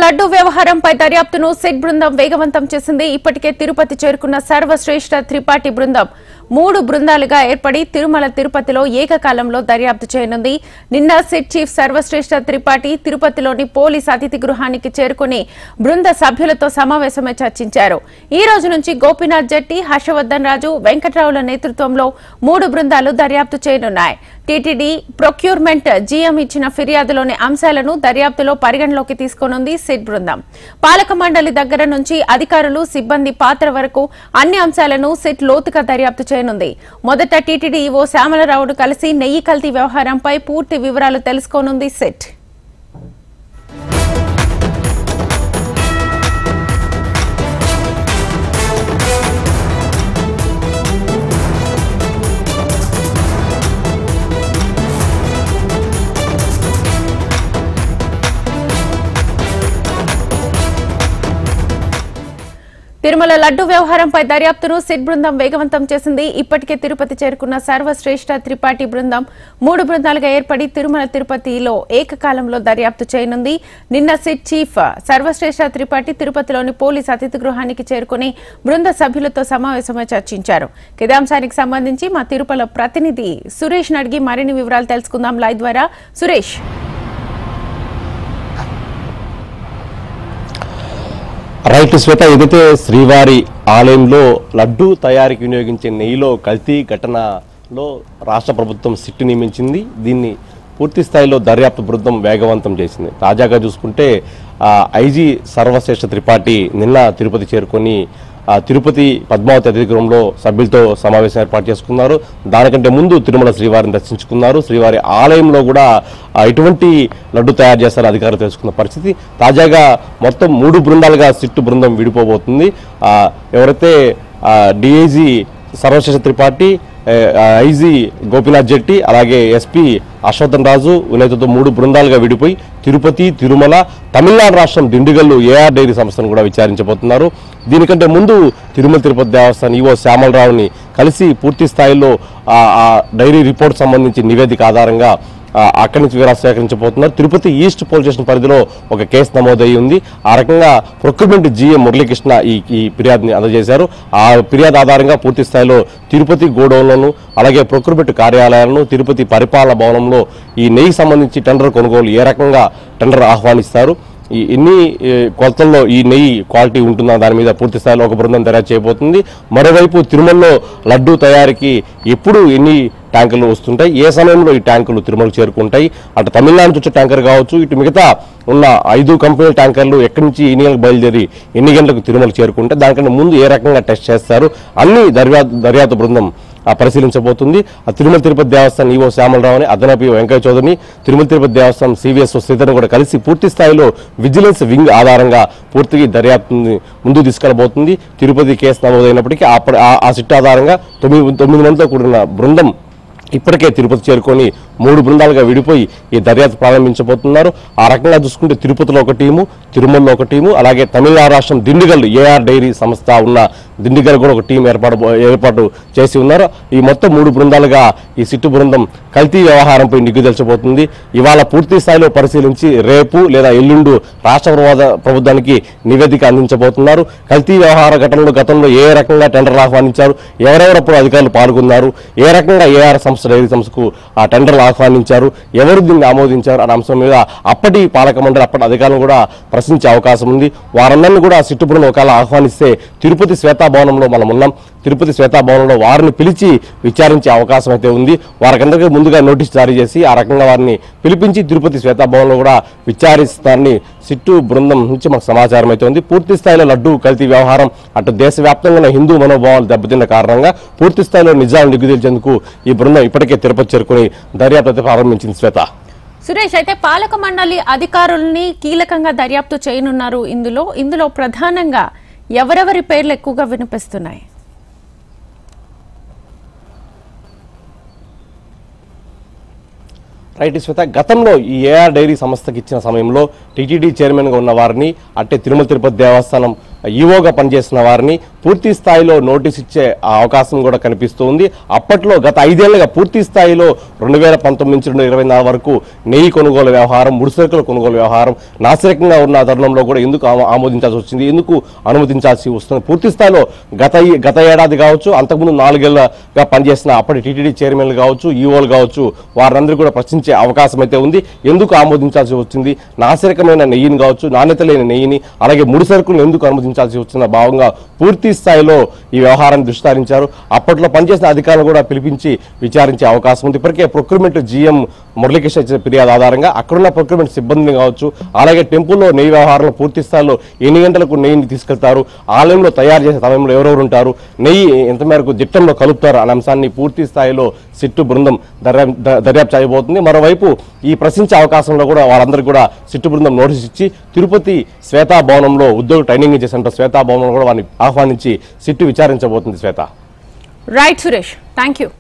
లడ్డు వ్యవహారంపై దర్యాప్తును సిట్ బృందం వేగవంతం చేసింది. ఇప్పటికే తిరుపతి చేరుకున్న సర్వశ్రేష్ఠ త్రిపాఠి బృందం 3 బృందాలుగా ఏర్పడి తిరుమల తిరుపతిలో ఏకకాలంలో దర్యాప్తు చేయనుంది. నిన్న సిట్ చీఫ్ సర్వశ్రేష్ఠ త్రిపాఠి తిరుపతిలోని పోలీస్ అతిథి గృహానికి చేరుకుని బృంద సభ్యులతో సమావేశమై చర్చించారు. ఈ రోజు నుంచి గోపీనాథ్ జెట్టి, హర్షవర్ధన్ రాజు, వెంకట్రావుల నేతృత్వంలో 3 బృందాలు దర్యాప్తు చేయనున్నాయి. టీటీడీ ప్రొక్యూర్మెంట్ జీఎం ఇచ్చిన ఫిర్యాదులోని అంశాలను దర్యాప్తులో పరిగణలోకి తీసుకోనుంది సిట్ బృందం. పాలక మండలి దగ్గర నుంచి అధికారులు, సిబ్బంది పాత్ర వరకు అన్ని అంశాలను సిట్ లోతుగా దర్యాప్తు చేయనుంది. మొదట టీటీడీ ఈవో శ్యామలరావును కలిసి నెయ్యి కల్తీ వ్యవహారంపై పూర్తి వివరాలు తెలుసుకోనుంది సిట్. తిరుమల లడ్డు వ్యవహారంపై దర్యాప్తును సిట్ బృందం వేగవంతం చేసింది. ఇప్పటికే తిరుపతి చేరుకున్న సర్వశ్రేష్ఠ త్రిపాఠి బృందం 3 బృందాలుగా ఏర్పడి తిరుమల తిరుపతిలో ఏకకాలంలో దర్యాప్తు చేయనుంది. నిన్న సిట్ చీఫ్ సర్వశ్రేష్ఠ త్రిపాఠి తిరుపతిలోని పోలీస్ అతిథి గృహానికి చేరుకుని బృంద సభ్యులతో సమావేశమై చర్చించారు. ఇదే అంశానికి సంబంధించి మా తిరుపతి ప్రతినిధి సురేష్ అడిగి మరిన్ని వివరాలు తెలుసుకుందాం లైవ్ ద్వారా. సురేష్, రైట్ శ్వేత, ఏదైతే శ్రీవారి ఆలయంలో లడ్డు తయారీకి వినియోగించే నెయ్యిలో కల్తీ ఘటనలో రాష్ట్ర ప్రభుత్వం సిట్టు నియమించింది. దీన్ని పూర్తి స్థాయిలో దర్యాప్తు బృందం వేగవంతం చేసింది. తాజాగా చూసుకుంటే ఐజీ సర్వశ్రేష్ఠ త్రిపాఠి నిన్న తిరుపతి చేరుకొని తిరుపతి పద్మావతి అతిథి గృహంలో సభ్యులతో సమావేశం ఏర్పాటు చేసుకున్నారు. దానికంటే ముందు తిరుమల శ్రీవారిని దర్శించుకున్నారు. శ్రీవారి ఆలయంలో కూడా ఎటువంటి లడ్డు తయారు చేస్తారో అధికారులు తెలుసుకున్న పరిస్థితి. తాజాగా మొత్తం 3 బృందాలుగా సిట్టు బృందం విడిపోబోతుంది. ఎవరైతే డిఐజీ సర్వశ్రేష్ఠ త్రిపాఠి, ఐజీ గోపీనాథ్ జెట్టి, అలాగే ఎస్పీ హర్షవర్ధన్ రాజు నేతృత్వంతో 3 బృందాలుగా విడిపోయి తిరుపతి, తిరుమల, తమిళనాడు రాష్ట్రం దిండుగల్లు ఏఆర్ డైరీ సంస్థను కూడా విచారించబోతున్నారు. దీనికంటే ముందు తిరుమల తిరుపతి దేవస్థానం ఈవో శ్యామలరావుని కలిసి పూర్తి స్థాయిలో డైరీ రిపోర్ట్ సంబంధించి నివేదిక ఆధారంగా అక్కడి నుంచి వివరాలు సేకరించబోతున్నారు. తిరుపతి ఈస్ట్ పోలీస్ స్టేషన్ పరిధిలో ఒక కేసు నమోదయ్యి ఉంది. ఆ రకంగా ప్రొక్యూర్మెంట్ జీఎం మురళీకృష్ణ ఈ ఫిర్యాదుని అందజేశారు. ఆ ఫిర్యాదు ఆధారంగా పూర్తి స్థాయిలో తిరుపతి గోడౌన్లను, అలాగే ప్రొక్యూర్మెంట్ కార్యాలయాలను, తిరుపతి పరిపాలన భవనంలో ఈ నెయ్యి సంబంధించి టెండర్ కొనుగోలు ఏ రకంగా టెండర్ ఆహ్వానిస్తారు, ఎన్ని కొలతల్లో ఈ నెయ్యి క్వాలిటీ ఉంటుందా దాని మీద పూర్తి స్థాయిలో ఒక బృందం తయారు చేయబోతుంది. మరోవైపు తిరుమలలో లడ్డు తయారీకి ఎప్పుడు ఎన్ని ట్యాంకులు వస్తుంటాయి, ఏ సమయంలో ఈ ట్యాంకులు తిరుమలకు చేరుకుంటాయి, అటు తమిళనాడు నుంచి వచ్చే ట్యాంకర్ కావచ్చు, ఇటు మిగతా ఉన్న 5 కంపెనీల ట్యాంకర్లు ఎక్కడి నుంచి ఎన్ని గంటలకు బయలుదేరి ఎన్ని గంటలకు తిరుమలకు చేరుకుంటే దానికంటే ముందు ఏ రకంగా టెస్ట్ చేస్తారు అన్ని దర్యాప్తు బృందం పరిశీలించబోతుంది. తిరుమల తిరుపతి దేవస్థానం ఈవో శ్యామలరావుని, అదనపు వెంకయ్య చౌదరిని, తిరుమల తిరుపతి దేవస్థానం సివిఎస్ శ్రీధర్ని కూడా కలిసి పూర్తి స్థాయిలో విజిలెన్స్ వింగ్ ఆధారంగా పూర్తిగా దర్యాప్తుని ముందుకు తీసుకెళ్లబోతుంది. తిరుపతి కేసు నమోదైనప్పటికీ ఆ సిట్ ఆధారంగా 9 మందితో కూడిన బృందం ఇప్పటికే తిరుపతి చేరుకొని 3 బృందాలుగా విడిపోయి ఈ దర్యాప్తు ప్రారంభించబోతున్నారు. ఆ రకంగా చూసుకుంటే తిరుపతిలో ఒక టీము, తిరుమలలో ఒక టీము, అలాగే తమిళనాడు రాష్ట్రం దిండుగల్ ఏఆర్ డైరీ సంస్థ ఉన్న దిండుగల్ కూడా ఒక టీం ఏర్పాటు చేసి ఉన్నారు. ఈ మొత్తం 3 బృందాలుగా ఈ సిట్టు బృందం కల్తీ వ్యవహారంపై నిగ్గుదల్చబోతుంది. ఇవాళ పూర్తి స్థాయిలో పరిశీలించి రేపు లేదా ఎల్లుండు రాష్ట్ర ప్రభుత్వానికి నివేదిక అందించబోతున్నారు. కల్తీ వ్యవహార ఘటనలో గతంలో ఏ రకంగా టెండర్లు ఆహ్వానించారు, ఎవరెవరప్పుడు అధికారులు పాల్గొన్నారు, ఏ రకంగా ఏఆర్ సంస్థ డైరీ సంస్థకు ఆ టెండర్లు ఆహ్వానించారు, ఎవరు దీన్ని ఆమోదించారు అనే అంశం మీద అప్పటి పాలక మండలి అప్పటి అధికారులను కూడా ప్రశ్నించే అవకాశం ఉంది. వారందరినీ కూడా సిట్టు బృందం ఒకవేళ ఆహ్వానిస్తే తిరుపతి శ్వేతాభవనంలో మనం ఉన్నాం. తిరుపతి శ్వేతాభవనంలో వారిని పిలిచి విచారించే అవకాశం అయితే ఉంది. వారికందరికీ ముందుగా నోటీస్ జారీ చేసి ఆ రకంగా వారిని పిలిపించి తిరుపతి శ్వేతాభవనంలో కూడా విచారిస్తారని సిట్టు బృందం నుంచి మాకు సమాచారం అయితే ఉంది. పూర్తి స్థాయిలో లడ్డు కల్తీ వ్యవహారం అటు దేశవ్యాప్తంగా హిందూ మనోభావాలు దెబ్బతిన్న కారణంగా పూర్తి స్థాయిలో నిజాలు నిగ్గుదేల్చేందుకు ఈ బృందం ఇప్పటికే తిరుపతి చేరుకుని దర్యాప్తు ప్రారంభించింది. శ్వేత, సురేష్, అయితే పాలక మండలి అధికారుల్ని కీలకంగా దర్యాప్తు చేయనున్నారు. ఇందులో ప్రధానంగా ఎవరెవరి పేర్లు ఎక్కువగా వినిపిస్తున్నాయి? రైట్ శ్వేత, గతంలో ఈ ఏఆర్ డైరీ సంస్థకి ఇచ్చిన సమయంలో టీటీడీ చైర్మన్గా ఉన్న వారిని, అట్టే తిరుమల తిరుపతి దేవస్థానం ఈవోగా పనిచేసిన వారిని పూర్తి స్థాయిలో నోటీస్ ఇచ్చే అవకాశం కూడా కనిపిస్తుంది. అప్పట్లో గత 5 ఏళ్లుగా పూర్తి స్థాయిలో 2019 నుంచి 2024 వరకు నెయ్యి కొనుగోలు వ్యవహారం, ముడిసరుకుల కొనుగోలు వ్యవహారం నాసిరకంగా ఉన్న తరుణంలో కూడా ఎందుకు ఆమోదించాల్సి వచ్చింది, ఎందుకు అనుమతించాల్సి వస్తుంది? పూర్తి స్థాయిలో గత ఏడాది కావచ్చు, అంతకుముందు 4 ఏళ్లుగా పనిచేసిన అప్పటి టీటీడీ చైర్మన్లు కావచ్చు, ఈఓలు కావచ్చు, వారందరూ కూడా ప్రశ్నించే అవకాశం అయితే ఉంది. ఎందుకు ఆమోదించాల్సి వచ్చింది? నాసిరకమైన నెయ్యిని కావచ్చు, నాణ్యత లేని నెయ్యిని, అలాగే ముడిసరుకులను ఎందుకు అనుమతించాల్సి వచ్చిన భావంగా పూర్తి స్థాయిలో ఈ వ్యవహారాన్ని దృష్టి సారించారు. అప్పట్లో పనిచేసిన అధికారులు కూడా పిలిపించి విచారించే అవకాశం ఉంది. ఇప్పటికే ప్రొక్యూర్మెంట్ జీఎం మురళీకృష్ణ ఇచ్చిన ఫిర్యాదు ఆధారంగా అక్కడున్న ప్రొక్యూర్మెంట్ సిబ్బందిని కావచ్చు, అలాగే టెంపుల్లో నెయ్యి వ్యవహారంలో పూర్తి స్థాయిలో ఎన్ని గంటలకు నెయ్యిని తీసుకెళ్తారు, ఆలయంలో తయారు చేసే సమయంలో ఎవరెవరు ఉంటారు, నెయ్యి ఎంత మేరకు దిట్టంలో కలుపుతారు అనే అంశాన్ని పూర్తి స్థాయిలో సిట్టు బృందం దర్యాప్తు చేయబోతుంది. మరోవైపు ఈ ప్రశ్నించే అవకాశంలో కూడా వాళ్ళందరికీ కూడా సిట్టు బృందం నోటీస్ ఇచ్చి తిరుపతి శ్వేతా భవనంలో ఉద్యోగ ట్రైనింగ్ ఇచ్చే సెంటర్ శ్వేతా భవనంలో కూడా వారిని ఆహ్వానించి సిట్టు విచారించబోతుంది. Shweta. Right Suresh, thank you.